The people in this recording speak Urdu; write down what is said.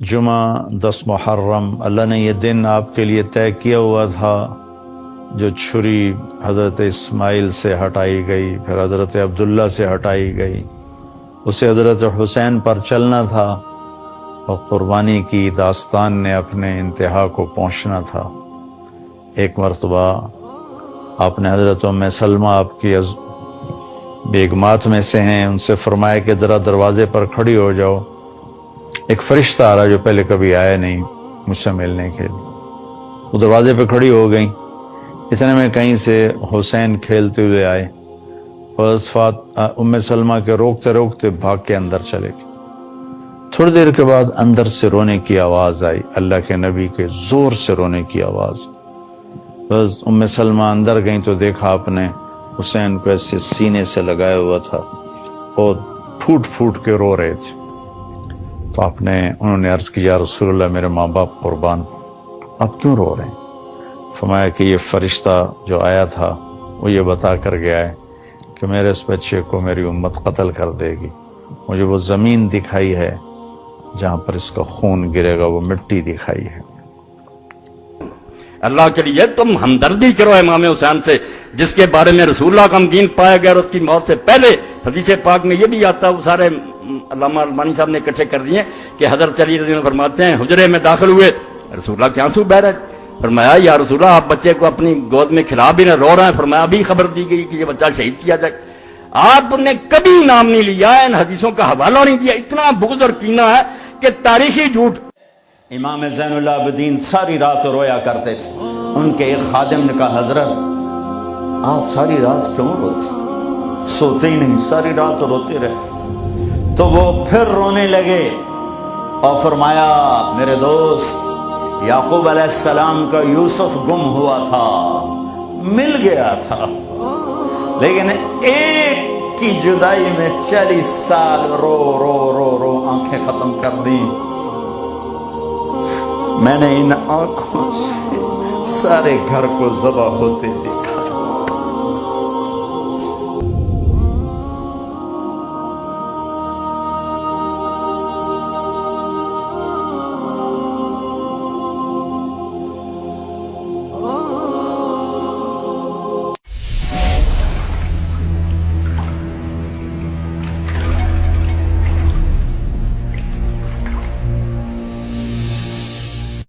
جمعہ 10 محرم، اللہ نے یہ دن آپ کے لیے طے کیا ہوا تھا جو چھری حضرت اسماعیل سے ہٹائی گئی، پھر حضرت عبداللہ سے ہٹائی گئی، اسے حضرت حسین پر چلنا تھا اور قربانی کی داستان نے اپنے انتہا کو پہنچنا تھا۔ ایک مرتبہ آپ نے حضرت ام سلمہ، آپ کی بیگمات میں سے ہیں، ان سے فرمایا کہ ذرا دروازے پر کھڑی ہو جاؤ، ایک فرشتہ آ رہا جو پہلے کبھی آیا نہیں مجھ سے ملنے کے لیے۔ وہ دروازے پہ کھڑی ہو گئیں، اتنے میں کہیں سے حسین کھیلتے ہوئے آئے، بس ام سلمہ کے روکتے روکتے بھاگ کے اندر چلے گئے۔ تھوڑی دیر کے بعد اندر سے رونے کی آواز آئی، اللہ کے نبی کے زور سے رونے کی آواز۔ بس ام سلمہ اندر گئیں تو دیکھا آپ نے حسین کو ایسے سینے سے لگایا ہوا تھا اور پھوٹ پھوٹ کے رو رہے تھے۔ تو انہوں نے عرض کی، یا رسول اللہ، میرے ماں باپ قربان، آپ کیوں رو رہے ہیں؟ فرمایا کہ یہ فرشتہ جو آیا تھا وہ یہ بتا کر گیا ہے کہ میرے اس بچے کو میری امت قتل کر دے گی، مجھے وہ زمین دکھائی ہے جہاں پر اس کا خون گرے گا، وہ مٹی دکھائی ہے۔ اللہ کے لیے تم ہمدردی کرو امام حسین سے، جس کے بارے میں رسول اللہ کا دین پایا گیا، اور اس کی موت سے پہلے حدیث پاک میں یہ بھی آتا ہے، وہ سارے علامہ البانی صاحب نے اکٹھے کر دیے کہ حضرت علی رضی اللہ عنہ فرماتے ہیں حجرے میں داخل ہوئے، رسول اللہ کے آنسو بہ رہے، فرمایا یا رسول اللہ آپ بچے کو اپنی گود میں کھلا بھی نہ، رو رہے ہیں، فرمایا ابھی خبر دی گئی کہ یہ بچہ شہید کیا جائے۔ آپ نے کبھی نام نہیں لیا، ان حدیثوں کا حوالہ نہیں دیا، اتنا بغض اور کینہ ہے کہ تاریخی جھوٹ۔ امام زین العابدین ساری رات رویا کرتے تھے۔ ان کے ایک خادم نے کہا، حضرت آپ ساری رات کیوں روتے؟ سوتے ہی نہیں، ساری رات روتے رہتے۔ تو وہ پھر رونے لگے اور فرمایا، میرے دوست، یعقوب علیہ السلام کا یوسف گم ہوا تھا، مل گیا تھا، لیکن ایک کی جدائی میں 40 سال رو رو رو رو آنکھیں ختم کر دی۔ میں نے ان آنکھوں سے سارے گھر کو ذبح ہوتے دیکھا۔